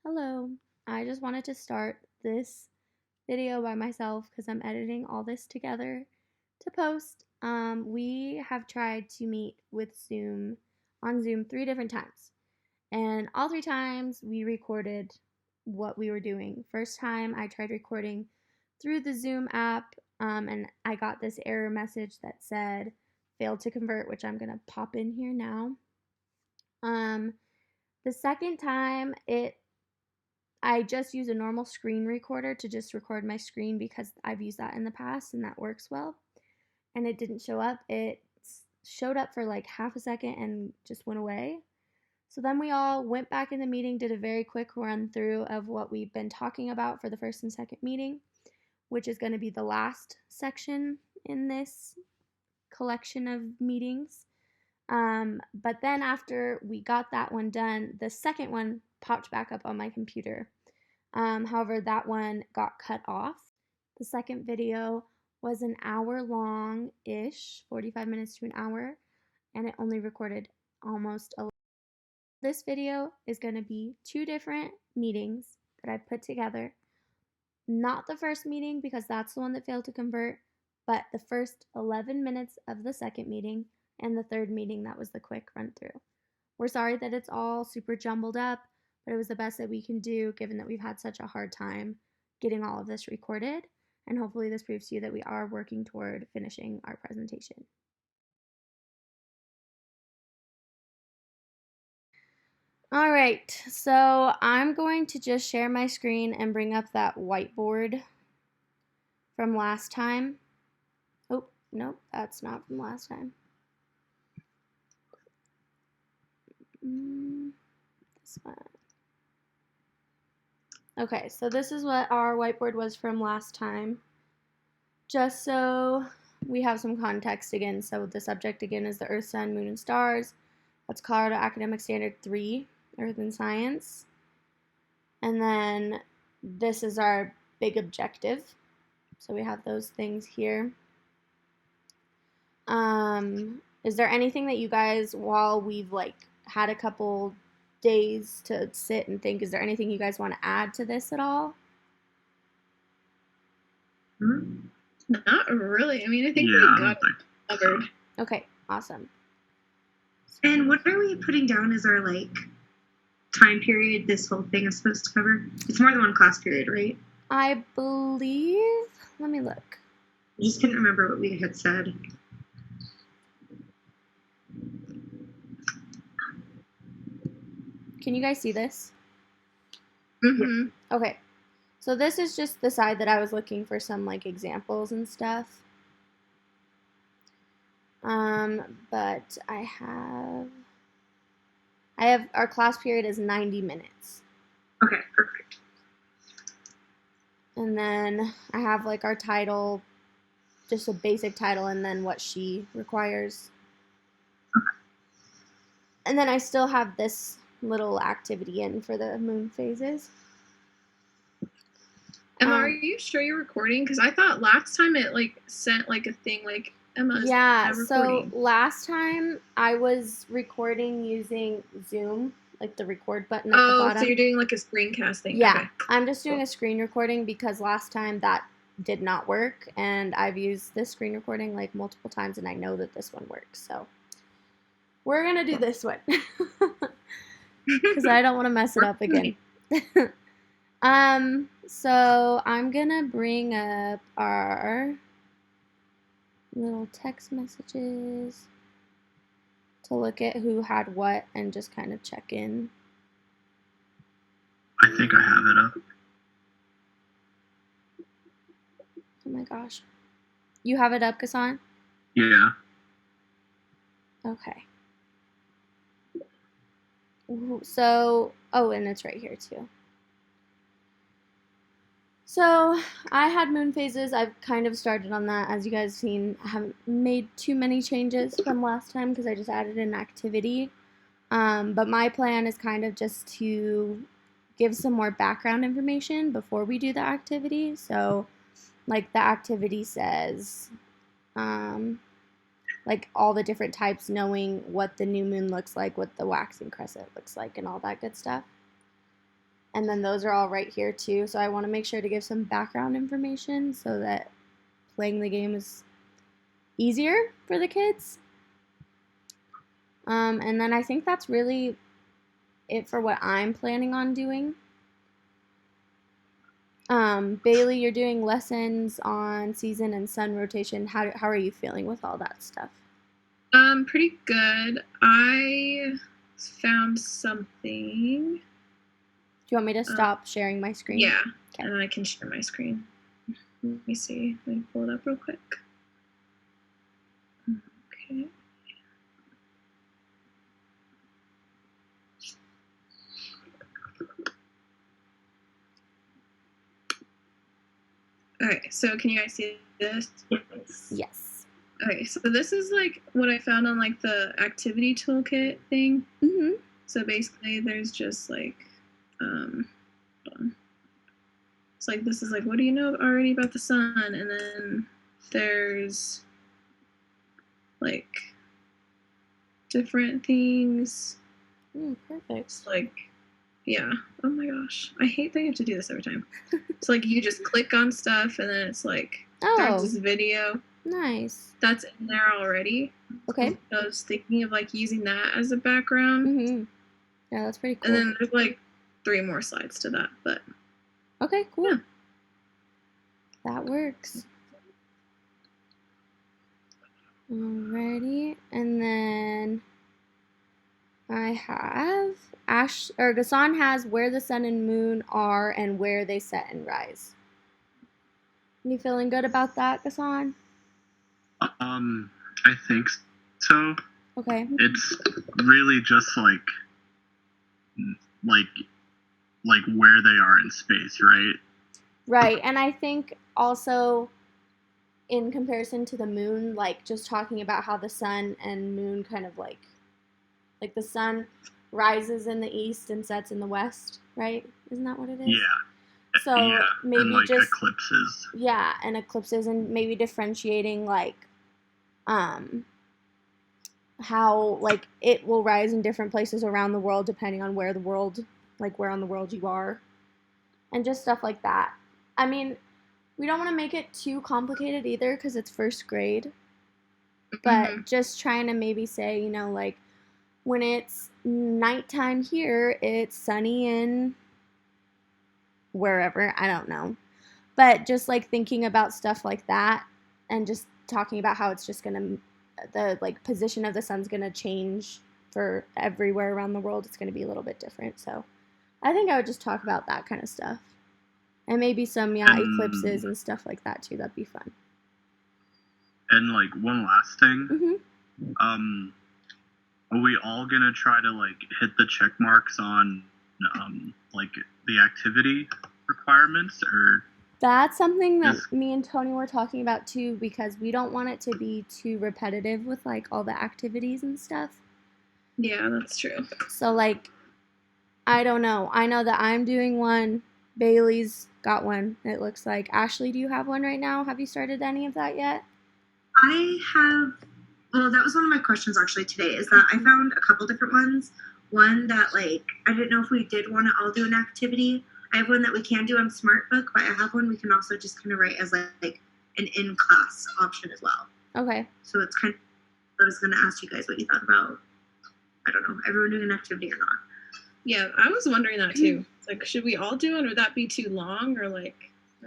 Hello, I just wanted to start this video by myself because I'm editing all this together to post. We have tried to meet with Zoom on Zoom 3 different times, and all 3 times we recorded what we were doing. First time I tried recording through the Zoom app, and I got this error message that said failed to convert, which I'm gonna pop in here now. The second time I just use a normal screen recorder to just record my screen because I've used that in the past and that works well. And it didn't show up. It showed up for like half a second and just went away. So then we all went back in the meeting, did a very quick run through of what we've been talking about for the first and second meeting, which is going to be the last section in this collection of meetings. But then after we got that one done, the second one popped back up on my computer. However, that one got cut off. The second video was an hour long-ish, 45 minutes to an hour, and it only recorded almost a. This video is going to be 2 different meetings that I put together. Not the first meeting because that's the one that failed to convert, but the first 11 minutes of the second meeting and the third meeting that was the quick run through. We're sorry that it's all super jumbled up, but it was the best that we can do given that we've had such a hard time getting all of this recorded, and hopefully this proves to you that we are working toward finishing our presentation. All right, so I'm going to just share my screen and bring up that whiteboard from last time. Oh, nope, that's not from last time. This one. Okay, so this is what our whiteboard was from last time. Just so we have some context again, so the subject again is the Earth, Sun, Moon, and Stars. That's Colorado Academic Standard 3, Earth and Science. And then this is our big objective. So we have those things here. Is there anything that you guys, while we've had a couple days to sit and think, is there anything you guys want to add to this at all? Not really. I mean, I think we got it covered. Okay, awesome. And what are we putting down as our time period this whole thing is supposed to cover? It's more than one class period, right? I believe, let me look. I just couldn't remember what we had said. Can you guys see this? Mm-hmm. Okay, so this is just the side that I was looking for some examples and stuff. But I have our class period is 90 minutes. Okay, perfect. And then I have our title, just a basic title, and then what she requires. Okay. And then I still have this little activity in for the moon phases. Emma, are you sure you're recording? Because I thought last time it sent a thing Emma's yeah, recording. So last time I was recording using Zoom, the record button at the bottom. So you're doing a screencast thing. Yeah, okay. I'm just doing a screen recording because last time that did not work, and I've used this screen recording multiple times, and I know that this one works. So we're gonna do this one because I don't want to mess it up again. So I'm gonna bring up our little text messages to look at who had what and just kind of check in. I think I have it up. Oh my gosh. You have it up, Kasan? Yeah. Okay. So, oh, and it's right here too. So I had moon phases. I've kind of started on that. As you guys have seen, I haven't made too many changes from last time because I just added an activity. But my plan is kind of just to give some more background information before we do the activity. So the activity says all the different types, knowing what the new moon looks like, what the waxing crescent looks like, and all that good stuff. And then those are all right here too. So I want to make sure to give some background information so that playing the game is easier for the kids. And then I think that's really it for what I'm planning on doing. Bailey, you're doing lessons on season and sun rotation. How are you feeling with all that stuff? Pretty good. I found something. Do you want me to stop sharing my screen? Yeah, Okay. and I can share my screen. Let me see. Let me pull it up real quick. Okay. Okay, so can you guys see this? Yes. Okay, so this is like what I found on like the activity toolkit thing. Mm-hmm. So basically, there's just like, hold on. It's like this is like, what do you know already about the sun? And then there's like different things. Perfect. It's like, yeah. Oh my gosh, I hate that you have to do this every time. It's like you just click on stuff, and then it's like there's this video Nice. that's in there already. Okay. I was thinking of like using that as a background. Mm-hmm. Yeah, that's pretty cool. And then there's like 3 more slides to that, but okay, cool. Yeah. That works. Alrighty, and then I have Gassan has where the sun and moon are and where they set and rise. You feeling good about that, Gassan? I think so. Okay. It's really just like where they are in space, right? Right, and I think also in comparison to the moon, like just talking about how the sun and moon kind of like the sun rises in the east and sets in the west, right? Isn't that what it is? Yeah. So yeah. maybe and like just eclipses. Yeah, and eclipses, and maybe differentiating like how like it will rise in different places around the world depending on where on the world you are, and just stuff like that. I mean, we don't want to make it too complicated either because it's first grade, but just trying to maybe say, like when it's nighttime here, it's sunny in wherever, I don't know. But just like thinking about stuff like that and just talking about how it's just the position of the sun's gonna change for everywhere around the world. It's gonna be a little bit different. So I think I would just talk about that kind of stuff. And maybe some eclipses and stuff like that too. That'd be fun. And like one last thing. Mm-hmm. Are we all gonna try to like hit the check marks on like the activity requirements, or that's something that me and Tony were talking about too, because we don't want it to be too repetitive with like all the activities and stuff. Yeah, that's true. So like, I don't know. I know that I'm doing one. Bailey's got one, it looks like. Ashley, do you have one right now? Have you started any of that yet? I have. Well, that was one of my questions actually today, is that I found a couple different ones. One that like, I didn't know if we did want to all do an activity. I have one that we can do on SmartBook, but I have one we can also just kind of write as like an in-class option as well. Okay. So it's kind of, I was going to ask you guys what you thought about, I don't know, everyone doing an activity or not. Yeah, I was wondering that too. It's like, should we all do it, or would that be too long, or like?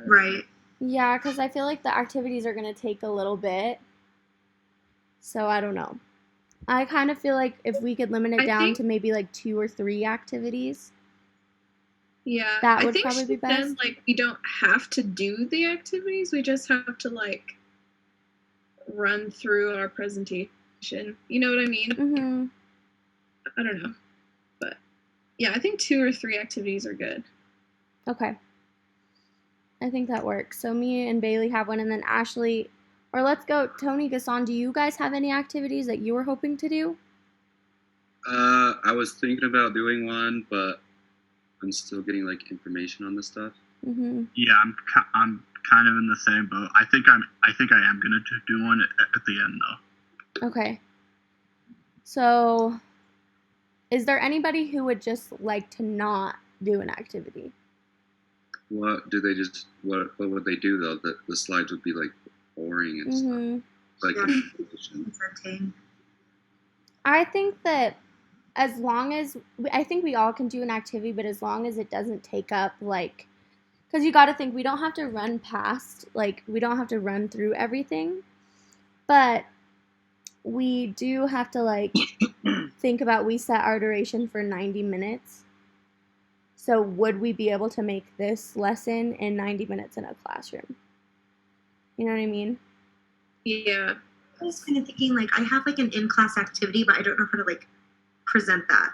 Right. Yeah, because I feel like the activities are going to take a little bit. So I don't know. I kind of feel like if we could limit it down to maybe like 2 or 3 activities. Yeah, that would probably be best. Then, like, we don't have to do the activities. We just have to like run through our presentation. You know what I mean? Mm-hmm. I don't know, but yeah, I think 2 or 3 activities are good. Okay. I think that works. So me and Bailey have one, and then Ashley, or let's go, Tony, Gassan, do you guys have any activities that you were hoping to do? I was thinking about doing one, but I'm still getting like information on this stuff. Mm-hmm. Yeah, I'm kind of in the same boat. I think I am gonna do one at the end though. Okay. So, is there anybody who would just like to not do an activity. What do they just? What would they do though? The slides would be like boring and Mm-hmm. stuff. Like Yeah. information. Presenting. I think that as long as I think we all can do an activity, but as long as it doesn't take up like, because you got to think we don't have to run past, like we don't have to run through everything, but we do have to like think about, we set our duration for 90 minutes. So would we be able to make this lesson in 90 minutes in a classroom? You know what I mean? Yeah. I was kind of thinking like I have like an in-class activity, but I don't know how to like present that.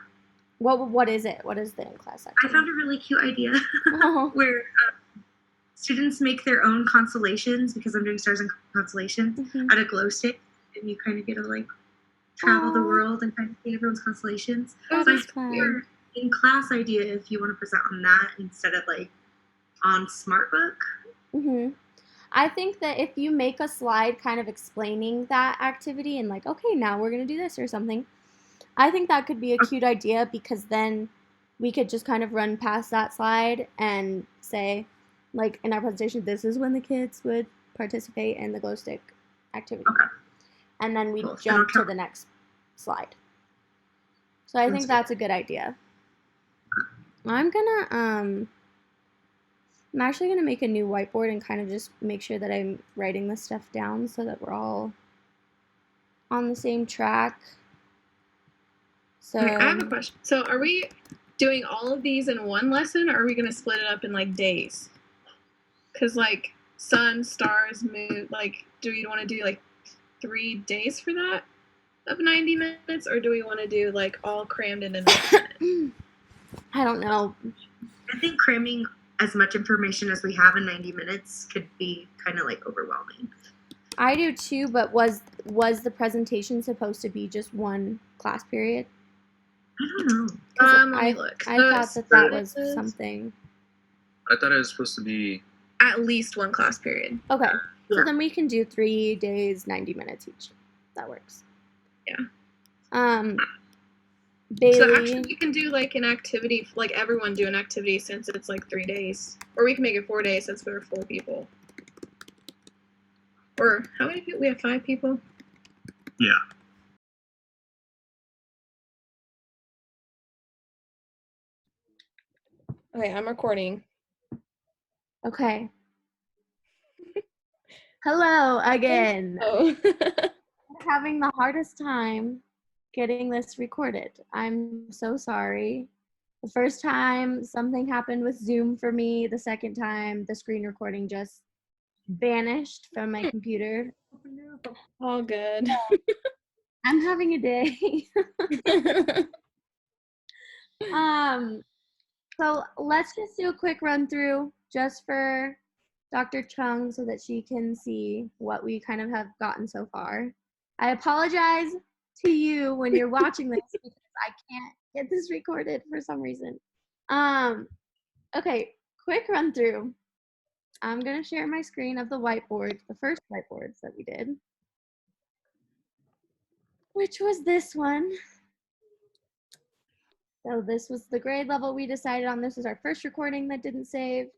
What is it? What is the in-class I activity? found a really cute idea Oh. where students make their own constellations, because I'm doing stars and constellations, Mhm. out of glow stick, and you kind of get to like travel the Aw. world and kind of see everyone's constellations. That So I is think fun. your in-class idea, if you want to present on that instead of like on SmartBook. Mm-hmm. I think that if you make a slide kind of explaining that activity and like, okay, now we're going to do this or something, I think that could be a cute idea, because then we could just kind of run past that slide and say, like in our presentation, this is when the kids would participate in the glow stick activity. Okay. And then we Cool. jump to the next slide. So I Sounds think good. that's a good idea. I'm actually going to make a new whiteboard and kind of just make sure that I'm writing this stuff down so that we're all on the same track. So I have a question. So are we doing all of these in one lesson, or are we going to split it up in like days? Because like sun, stars, moon, like do we want to do like 3 days for that of 90 minutes, or do we want to do like all crammed into 90 minutes? I don't know. I think cramming as much information as we have in 90 minutes could be kind of like overwhelming. I do too, but was the presentation supposed to be just one class period? I don't know. 'Cause Let me look. I The thought that was syllabus- something. I thought it was supposed to be. At least one class period. Okay, so Yeah. then we can do 3 days, 90 minutes each. That works. Yeah. Bailey. So actually, we can do like an activity, like everyone do an activity since it's like 3 days, or we can make it 4 days since we're 4 people. Or how many people? We have 5 people. Yeah. Okay, I'm recording. Okay. Hello again. Oh. I'm having the hardest time getting this recorded. I'm so sorry. The first time something happened with Zoom for me. The second time the screen recording just vanished from my computer. All good. I'm having a day. So let's just do a quick run through just for Dr. Chung so that she can see what we kind of have gotten so far. I apologize to you when you're watching this because I can't get this recorded for some reason. Okay, quick run through. I'm gonna share my screen of the whiteboard, the first whiteboards that we did, which was this one. So this was the grade level we decided on. This was our first recording that didn't save.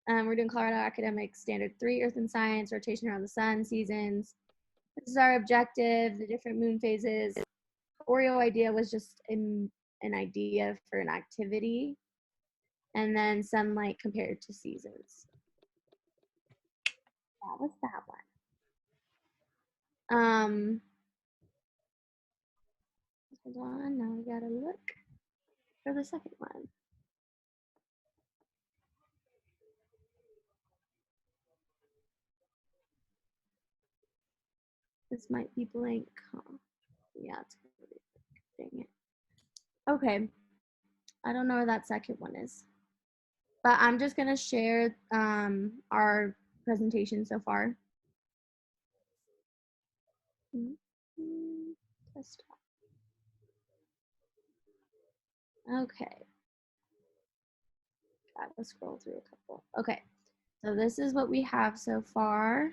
We're doing Colorado Academic Standard 3, Earth and Science, rotation around the sun, seasons. This is our objective, the different moon phases. Oreo idea was just an idea for an activity. And then sunlight compared to seasons. That was that one. Hold on, now we gotta look for the second one. This might be blank, huh? Yeah, it's gonna be blank. Dang it. Okay. I don't know where that second one is. But I'm just gonna share our presentation so far. Desktop. Okay. Gotta scroll through a couple. Okay. So this is what we have so far.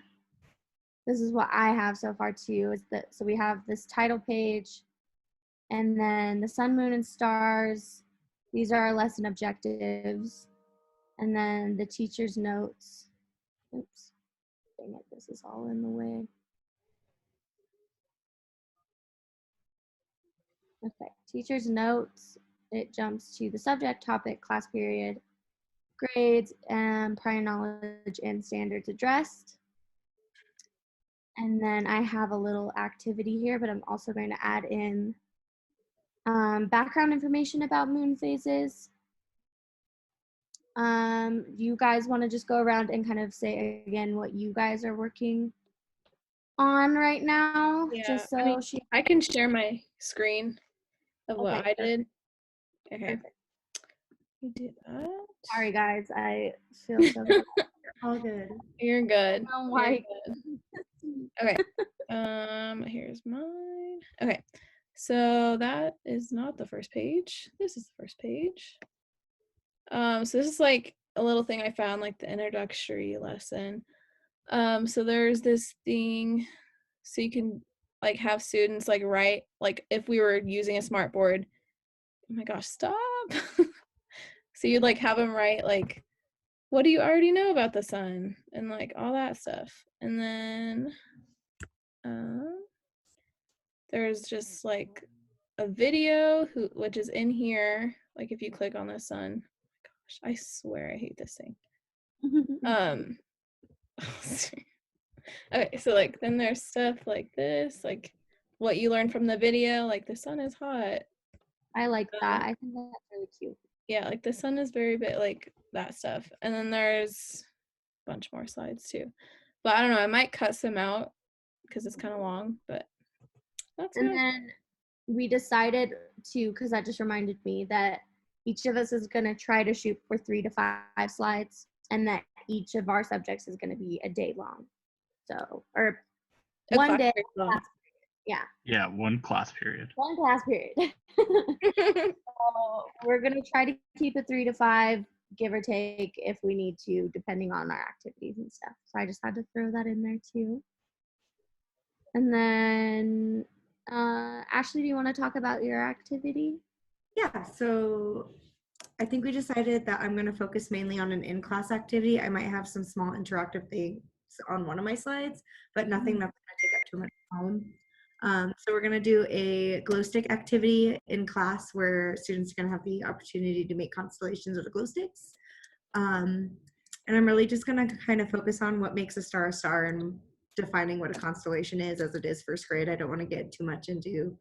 This is what I have so far too. So we have this title page, and then the sun, moon, and stars, These are our lesson objectives. And then the teacher's notes. Oops. Dang it, this is all in the way. Okay, teacher's notes. It jumps to the subject, topic, class period, grades, and prior knowledge and standards addressed. And then I have a little activity here, but I'm also going to add in background information about moon phases. You guys want to just go around and kind of say again what you guys are working on right now? Yeah, Just so I mean, she. I can share my screen of what Okay, I did. Okay. Perfect. You did that. Sorry, guys. I feel so bad. All good. You're good. Oh You're my. good. Okay. Here's mine. Okay. So that is not the first page. This is the first page. So this is like a little thing I found, like the introductory lesson. So there's this thing, so you can like have students like write, like if we were using a smartboard. Oh my gosh, stop. So you'd like have them write like, what do you already know about the sun, and like all that stuff. And then there's just like a video which is in here. Like if you click on the sun, oh my gosh, I swear I hate this thing. Okay, so like then there's stuff like this, like what you learned from the video, like the sun is hot. I like that. I think that's really cute. Yeah, like the sun is very big, like that stuff. And then there's a bunch more slides too. But I don't know, I might cut some out because it's kind of long, but that's And good. then we decided to, because that just reminded me that each of us is going to try to shoot for 3 to 5 slides, and that each of our subjects is going to be a day long. So, or A one class day. period long. Yeah. Yeah, one class period. One class period. So we're going to try to keep it 3 to 5, give or take, if we need to, depending on our activities and stuff. So I just had to throw that in there too. And then, Ashley, do you want to talk about your activity? Yeah, so I think we decided that I'm going to focus mainly on an in-class activity. I might have some small interactive things on one of my slides, but nothing that's going to take up too much time. So we're going to do a glow stick activity in class where students are going to have the opportunity to make constellations of the glow sticks. And I'm really just going to kind of focus on what makes a star and defining what a constellation is, as it is first grade. I don't want to get too much into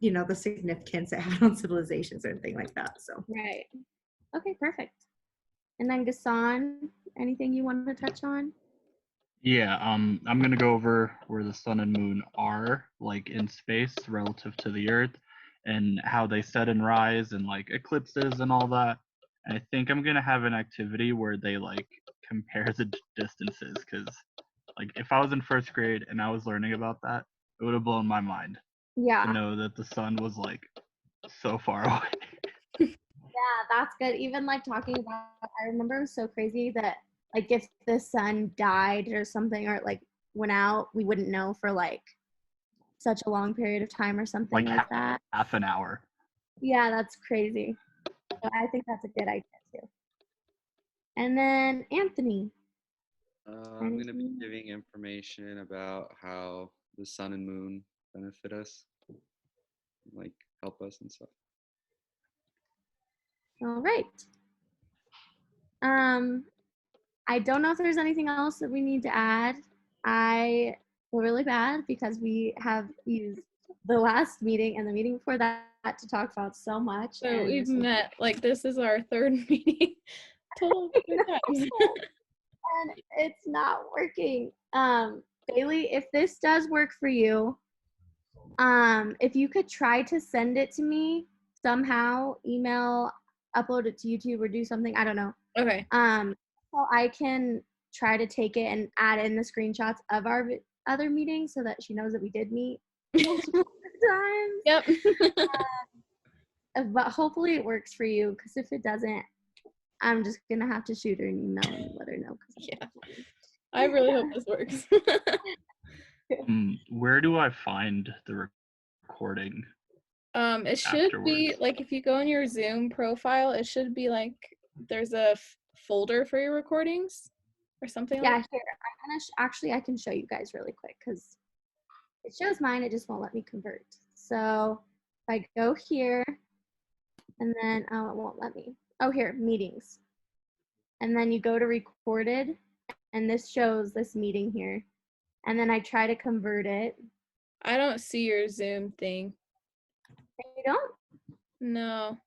the significance it had on civilizations or anything like that. So Right. Okay, perfect. And then Gassan, anything you want to touch on? Yeah, I'm gonna go over where the sun and moon are, like in space relative to the Earth, and how they set and rise, and like eclipses and all that. And I think I'm gonna have an activity where they like compare the distances, because like if I was in first grade and I was learning about that, it would have blown my mind to Yeah. know that the sun was like so far away. Yeah, that's good. Even like talking about, I remember it was so crazy that like if the sun died or something, or like went out, we wouldn't know for like such a long period of time or something Like like that. half an hour. Yeah, that's crazy. So I think that's a good idea too. And then Anthony. I'm going to be giving information about how the sun and moon benefit us, like help us and stuff. All right. I don't know if there's anything else that we need to add. I feel really bad because we have used the last meeting and the meeting before that to talk about so much. So and we've this was- met, like this is our third meeting total of 3 times. and it's not working. Bailey, if this does work for you, if you could try to send it to me somehow, email, upload it to YouTube, or do something, I don't know. Okay. So I can try to take it and add in the screenshots of our other meetings so that she knows that we did meet multiple times. Yep. But hopefully it works for you, because if it doesn't, I'm just gonna have to shoot her an email and let her know. Yeah. I really hope this works. Where do I find the recording? It should be Afterwards. like if you go in your Zoom profile, it should be like there's a folder for your recordings or something Yeah, like here, I'm gonna actually I can show you guys really quick because it shows mine, it just won't let me convert. So if I go here and then, oh, it won't let me. Oh, here, meetings. And then you go to recorded and this shows this meeting here. And then I try to convert it. I don't see your Zoom thing. You don't? No.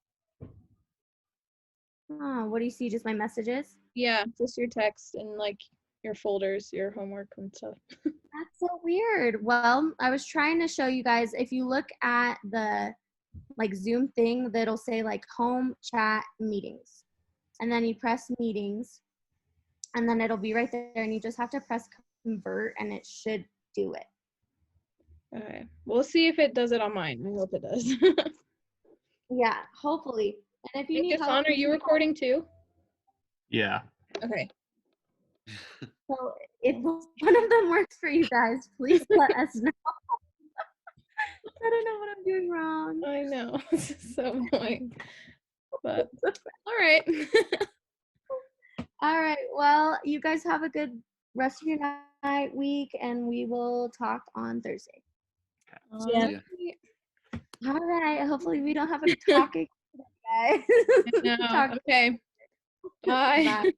Oh, what do you see? Just my messages? Yeah, just your text and like your folders, your homework and stuff. That's so weird. Well, I was trying to show you guys, if you look at the like Zoom thing, that'll say like home chat meetings. And then you press meetings and then it'll be right there and you just have to press convert and it should do it. Okay. We'll see if it does it on mine. I hope it does. Yeah, hopefully. And if you Hey, need help, Hassan, are you recording too? Yeah. Okay. so if one of them works for you guys, please let us know. I don't know what I'm doing wrong. I know. This is so annoying. But all right. All right. Well, you guys have a good rest of your night, week, and we will talk on Thursday. Yeah. All right. Hopefully, we don't have a talking guys. No. Okay. Bye. Bye.